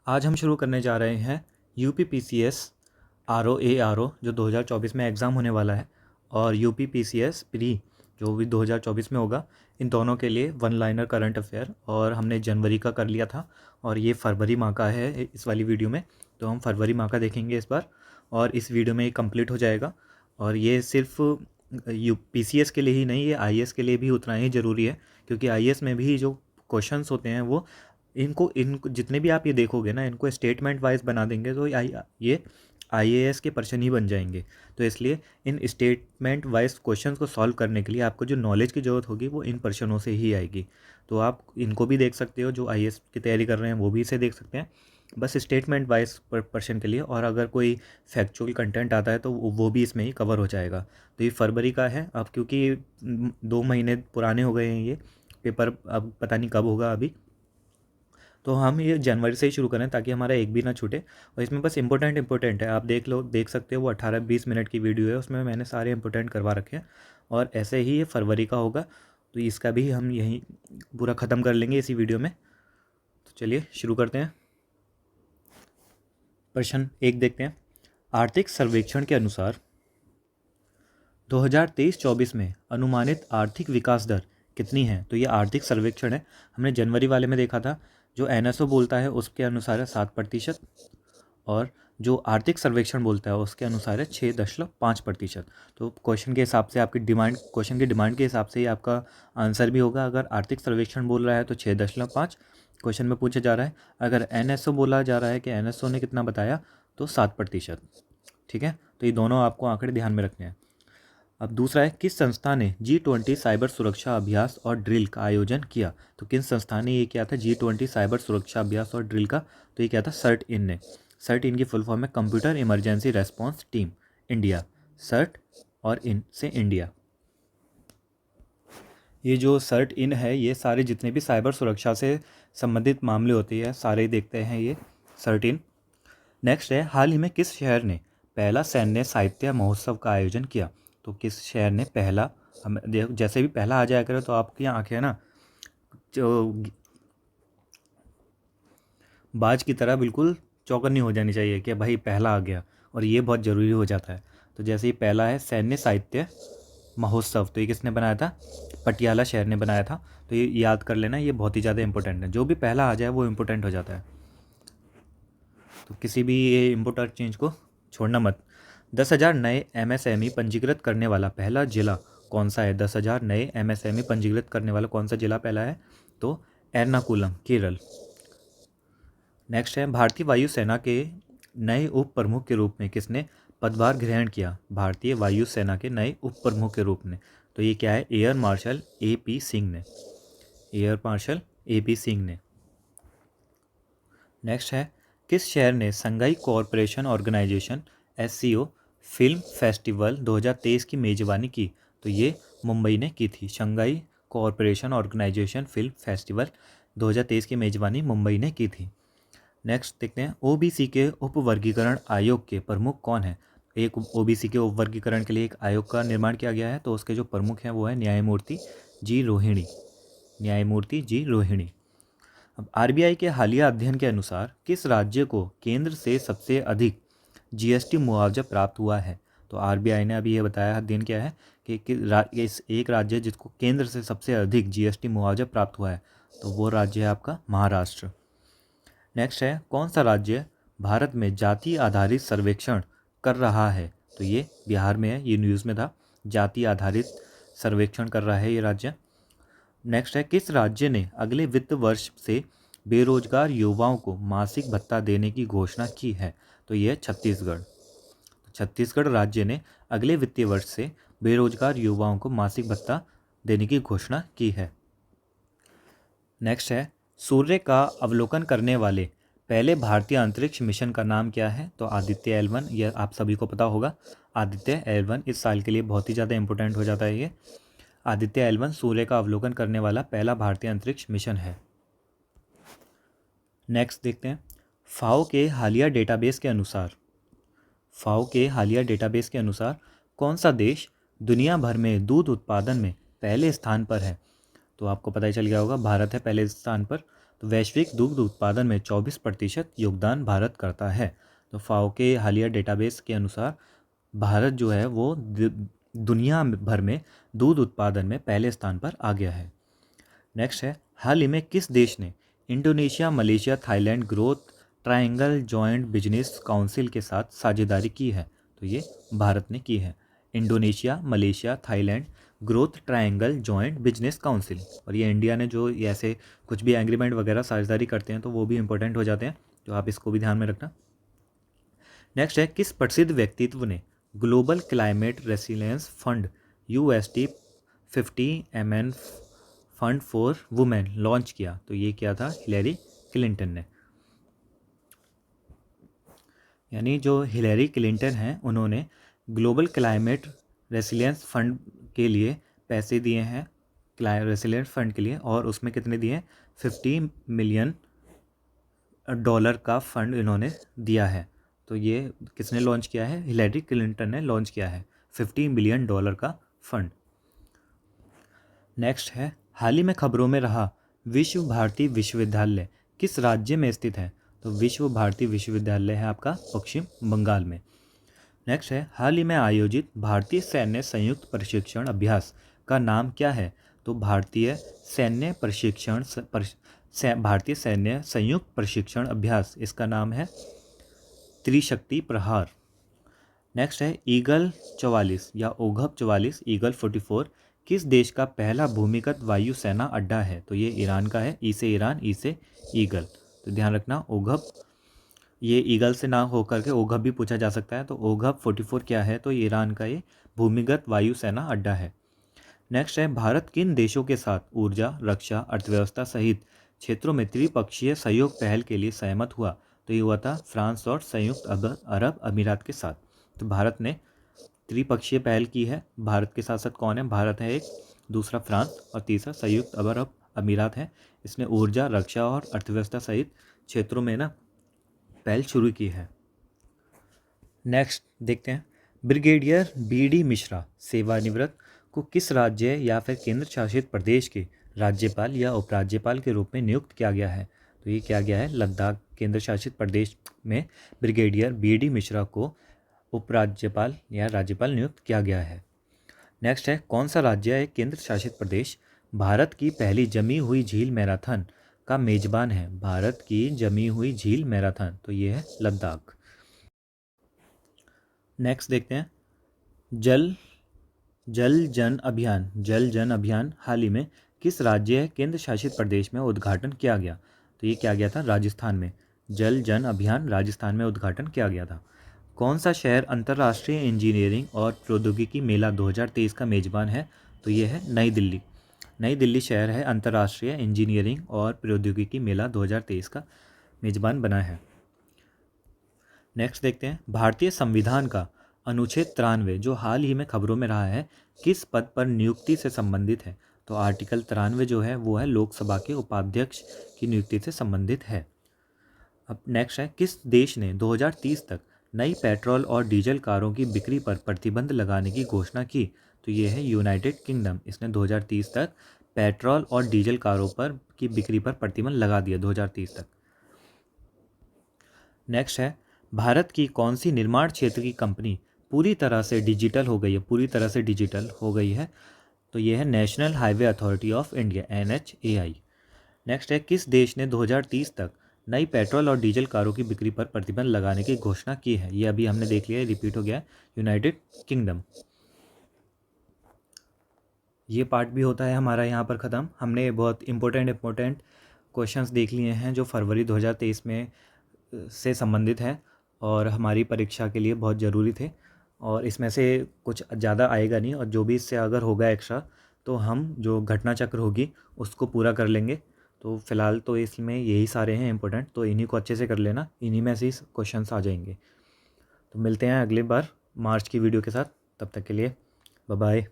आज हम शुरू करने जा रहे हैं UPPCS RO जो 2024 में एग्ज़ाम होने वाला है और UPPCS प्री जो भी 2024 में होगा। इन दोनों के लिए वन लाइनर करंट अफेयर और हमने जनवरी का कर लिया था और ये फरवरी माह का है इस वाली वीडियो में। तो हम फरवरी माह का देखेंगे इस बार और इस वीडियो में ये कंप्लीट हो जाएगा। और ये सिर्फ UPCS के लिए ही नहीं, ये IAS के लिए भी उतना ही ज़रूरी है, क्योंकि IAS में भी जो क्वेश्चंस होते हैं वो इनको जितने भी आप ये देखोगे ना, इनको स्टेटमेंट वाइज बना देंगे तो ये IAS के पर्सन ही बन जाएंगे। तो इसलिए इन स्टेटमेंट वाइज क्वेश्चंस को सॉल्व करने के लिए आपको जो नॉलेज की ज़रूरत होगी वो इन पर्सनों से ही आएगी। तो आप इनको भी देख सकते हो, जो IAS की तैयारी कर रहे हैं वो भी इसे देख सकते हैं, बस स्टेटमेंट वाइज पर्सन के लिए। और अगर कोई फैक्चुअल कंटेंट आता है तो वो भी इसमें ही कवर हो जाएगा। तो ये फरवरी का है अब, क्योंकि 2 महीने पुराने हो गए हैं ये पेपर, अब पता नहीं कब होगा अभी। तो हम ये जनवरी से ही शुरू करें ताकि हमारा एक भी ना छूटे। और इसमें बस इंपॉर्टेंट है, आप देख सकते हो, वो 18-20 मिनट की वीडियो है, उसमें मैंने सारे इंपॉर्टेंट करवा रखे हैं। और ऐसे ही ये फरवरी का होगा, तो इसका भी हम यहीं पूरा ख़त्म कर लेंगे इसी वीडियो में। तो चलिए शुरू करते हैं। प्रश्न 1 देखते हैं। आर्थिक सर्वेक्षण के अनुसार 2023-24 में अनुमानित आर्थिक विकास दर कितनी है? तो ये आर्थिक सर्वेक्षण है, हमने जनवरी वाले में देखा था। जो NSO बोलता है उसके अनुसार है 7%, और जो आर्थिक सर्वेक्षण बोलता है उसके अनुसार है 6.5%। तो क्वेश्चन के हिसाब से क्वेश्चन की डिमांड के हिसाब से ही आपका आंसर भी होगा। अगर आर्थिक सर्वेक्षण बोल रहा है तो 6.5 क्वेश्चन में पूछा जा रहा है। अगर NSO बोला जा रहा है कि NSO ने कितना बताया तो 7%। ठीक है, तो ये दोनों आपको आंकड़े ध्यान में रखने हैं। अब दूसरा है, किस संस्था ने G20 साइबर सुरक्षा अभ्यास और ड्रिल का आयोजन किया? तो किस संस्था ने ये किया था G20 साइबर सुरक्षा अभ्यास और ड्रिल का? तो ये क्या था, CERT-IN ने। CERT-IN की फुल फॉर्म है computer emergency response team India. CERT और IN से इंडिया। ये जो CERT-IN है ये सारे जितने भी साइबर सुरक्षा से संबंधित मामले होते हैं सारे देखते हैं ये CERT-IN। नेक्स्ट है, हाल ही में किस शहर ने पहला सैन्य साहित्य महोत्सव का आयोजन किया? तो किस शहर ने पहला, हम जैसे भी पहला आ जाया करे तो आपकी आंखें ना जो बाज की तरह बिल्कुल चौकन्नी हो जानी चाहिए कि भाई पहला आ गया, और ये बहुत ज़रूरी हो जाता है। तो जैसे ही पहला है सैन्य साहित्य महोत्सव, तो ये किसने बनाया था? पटियाला शहर ने बनाया था। तो ये याद कर लेना, ये बहुत ही ज़्यादा इंपॉर्टेंट है, जो भी पहला आ जाए वो इम्पोर्टेंट हो जाता है। तो किसी भी ये इम्पोर्टेंट चीज़ को छोड़ना मत। 10,000 नए MSME पंजीकृत करने वाला पहला जिला कौन सा है? 10,000 नए MSME पंजीकृत करने वाला कौन सा जिला पहला है? तो एर्नाकुलम, केरल। नेक्स्ट है, भारतीय वायुसेना के नए उप प्रमुख के रूप में किसने पदभार ग्रहण किया? भारतीय वायुसेना के नए उप प्रमुख के रूप में, तो ये क्या है? एयर मार्शल AP सिंह ने। एयर मार्शल AP सिंह ने। नेक्स्ट है, किस शहर ने Shanghai cooperation organisation SCO film festival 2023 की मेज़बानी की? तो ये मुंबई ने की थी। Shanghai cooperation organization film festival 2023 की मेज़बानी मुंबई ने की थी। नेक्स्ट देखते हैं, OBC के उप वर्गीकरण आयोग के प्रमुख कौन है? एक OBC के उप वर्गीकरण के लिए एक आयोग का निर्माण किया गया है, तो उसके जो प्रमुख हैं वो है न्यायमूर्ति जी रोहिणी। न्यायमूर्ति जी रोहिणी। अब RBI के हालिया अध्ययन के अनुसार किस राज्य को केंद्र से सबसे अधिक GST मुआवजा प्राप्त हुआ है? तो RBI ने अभी ये बताया, अध्ययन क्या है कि इस एक राज्य जिसको केंद्र से सबसे अधिक GST मुआवजा प्राप्त हुआ है, तो वो राज्य है आपका महाराष्ट्र। नेक्स्ट है, कौन सा राज्य भारत में जाति आधारित सर्वेक्षण कर रहा है? तो ये बिहार में है, ये न्यूज़ में था। जाति आधारित सर्वेक्षण कर रहा है ये राज्य। नेक्स्ट है, किस राज्य ने अगले वित्त वर्ष से बेरोजगार युवाओं को मासिक भत्ता देने की घोषणा की है? तो यह छत्तीसगढ़। छत्तीसगढ़ राज्य ने अगले वित्तीय वर्ष से बेरोजगार युवाओं को मासिक भत्ता देने की घोषणा की है। नेक्स्ट है, सूर्य का अवलोकन करने वाले पहले भारतीय अंतरिक्ष मिशन का नाम क्या है? तो आदित्य L1, यह आप सभी को पता होगा। आदित्य L1 इस साल के लिए बहुत ही ज़्यादा इंपॉर्टेंट हो जाता है ये। आदित्य L1 सूर्य का अवलोकन करने वाला पहला भारतीय अंतरिक्ष मिशन है। नेक्स्ट देखते हैं, फाओ के हालिया डेटाबेस के अनुसार कौन सा देश दुनिया भर में दूध उत्पादन में पहले स्थान पर है? तो आपको पता ही चल गया होगा, भारत है पहले स्थान पर। तो वैश्विक दुग्ध उत्पादन में 24% योगदान भारत करता है। तो फाओ के हालिया डेटाबेस के अनुसार भारत जो है वो दुनिया भर में दूध उत्पादन में पहले स्थान पर आ गया है। नेक्स्ट है, हाल ही में किस देश ने Indonesia, Malaysia, Thailand growth triangle joint business council के साथ साझेदारी की है? तो ये भारत ने की है। Indonesia, Malaysia, Thailand growth triangle joint business council. और ये इंडिया ने जो ऐसे कुछ भी एग्रीमेंट वगैरह साझेदारी करते हैं तो वो भी इंपॉर्टेंट हो जाते हैं, तो आप इसको भी ध्यान में रखना। नेक्स्ट है, किस प्रसिद्ध व्यक्तित्व ने global climate resilience fund USD 50 MN fund for women launch किया? तो ये क्या था? हिलेरी क्लिंटन ने। यानी जो हिलेरी क्लिंटन हैं उन्होंने ग्लोबल क्लाइमेट रेसिलियंस फंड के लिए पैसे दिए हैं, रेसिलियंस फंड के लिए, और उसमें कितने दिए? $50 मिलियन का फंड इन्होंने दिया है। तो ये किसने लॉन्च किया है? हिलेरी क्लिंटन ने लॉन्च किया है $50 बिलियन का फंड। नेक्स्ट है, हाल ही में खबरों में रहा विश्व भारती विश्वविद्यालय किस राज्य में स्थित है? तो विश्व भारती विश्वविद्यालय है आपका पश्चिम बंगाल में। नेक्स्ट है, हाल ही में आयोजित भारतीय सैन्य संयुक्त प्रशिक्षण अभ्यास का नाम क्या है? तो भारतीय सैन्य संयुक्त प्रशिक्षण अभ्यास, इसका नाम है त्रिशक्ति प्रहार। नेक्स्ट है, ईगल 44 या ओघब 44 ईगल 44 किस देश का पहला भूमिगत वायुसेना अड्डा है? तो ये ईरान का है। ई से ईरान, ई से ईगल, तो ध्यान रखना। ओघब, ये ईगल से ना होकर के ओघब भी पूछा जा सकता है। तो ओघब 44 क्या है? तो ईरान का ये भूमिगत वायुसेना अड्डा है। नेक्स्ट है, भारत किन देशों के साथ ऊर्जा, रक्षा, अर्थव्यवस्था सहित क्षेत्रों में त्रिपक्षीय सहयोग पहल के लिए सहमत हुआ? तो ये हुआ था फ्रांस और संयुक्त अरब अमीरात के साथ। तो भारत ने त्रिपक्षीय पहल की है। भारत के साथ साथ कौन है? भारत है एक, दूसरा फ्रांस और तीसरा संयुक्त अरब अमीरात है। इसने ऊर्जा, रक्षा और अर्थव्यवस्था सहित क्षेत्रों में ना पहल शुरू की है। नेक्स्ट देखते हैं, ब्रिगेडियर BD मिश्रा सेवानिवृत्त को किस राज्य या फिर केंद्र शासित प्रदेश के राज्यपाल या उपराज्यपाल के रूप में नियुक्त किया गया है? तो ये क्या गया है? लद्दाख केंद्र शासित प्रदेश में ब्रिगेडियर BD मिश्रा को उपराज्यपाल या राज्यपाल नियुक्त किया गया है। नेक्स्ट है, कौन सा राज्य है केंद्र शासित प्रदेश भारत की पहली जमी हुई झील मैराथन का मेजबान है? भारत की जमी हुई झील मैराथन, तो ये है लद्दाख। नेक्स्ट देखते हैं, जल जन अभियान हाल ही में किस राज्य केंद्र शासित प्रदेश में उद्घाटन किया गया? तो ये क्या गया था? राजस्थान में। जल जन अभियान राजस्थान में उद्घाटन किया गया था। कौन सा शहर अंतर्राष्ट्रीय इंजीनियरिंग और प्रौद्योगिकी मेला 2023 का मेजबान है? तो ये है नई दिल्ली। नई दिल्ली शहर है अंतर्राष्ट्रीय इंजीनियरिंग और प्रौद्योगिकी मेला 2023 का मेजबान बना है। नेक्स्ट देखते हैं, भारतीय संविधान का अनुच्छेद 93 जो हाल ही में खबरों में रहा है किस पद पर नियुक्ति से संबंधित है? तो आर्टिकल 93 जो है वो है लोकसभा के उपाध्यक्ष की नियुक्ति से संबंधित है। अब नेक्स्ट है, किस देश ने 2030 तक नई पेट्रोल और डीजल कारों की बिक्री पर प्रतिबंध लगाने की घोषणा की? तो ये है यूनाइटेड किंगडम। इसने 2030 तक पेट्रोल और डीजल कारों पर की बिक्री पर प्रतिबंध लगा दिया 2030 तक। नेक्स्ट है, भारत की कौन सी निर्माण क्षेत्र की कंपनी पूरी तरह से डिजिटल हो गई है? पूरी तरह से डिजिटल हो गई है, तो ये है national highway authority of India NHAI। Next है, किस देश ने 2030 तक नई पेट्रोल और डीजल कारों की बिक्री पर प्रतिबंध लगाने की घोषणा की है? ये अभी हमने देख लिया है, रिपीट हो गया है, यूनाइटेड किंगडम। ये पार्ट भी होता है हमारा यहाँ पर ख़त्म। हमने बहुत इंपॉर्टेंट क्वेश्चंस देख लिए हैं जो फरवरी 2023 में से संबंधित हैं और हमारी परीक्षा के लिए बहुत ज़रूरी थे, और इसमें से कुछ ज़्यादा आएगा नहीं, और जो भी इससे अगर होगा एक्स्ट्रा तो हम जो घटना चक्र होगी उसको पूरा कर लेंगे। तो फ़िलहाल तो इसमें यही सारे हैं इंपॉर्टेंट, तो इन्हीं को अच्छे से कर लेना, इन्हीं में से ही क्वेश्चंस आ जाएंगे। तो मिलते हैं अगली बार मार्च की वीडियो के साथ, तब तक के लिए बाय बाय।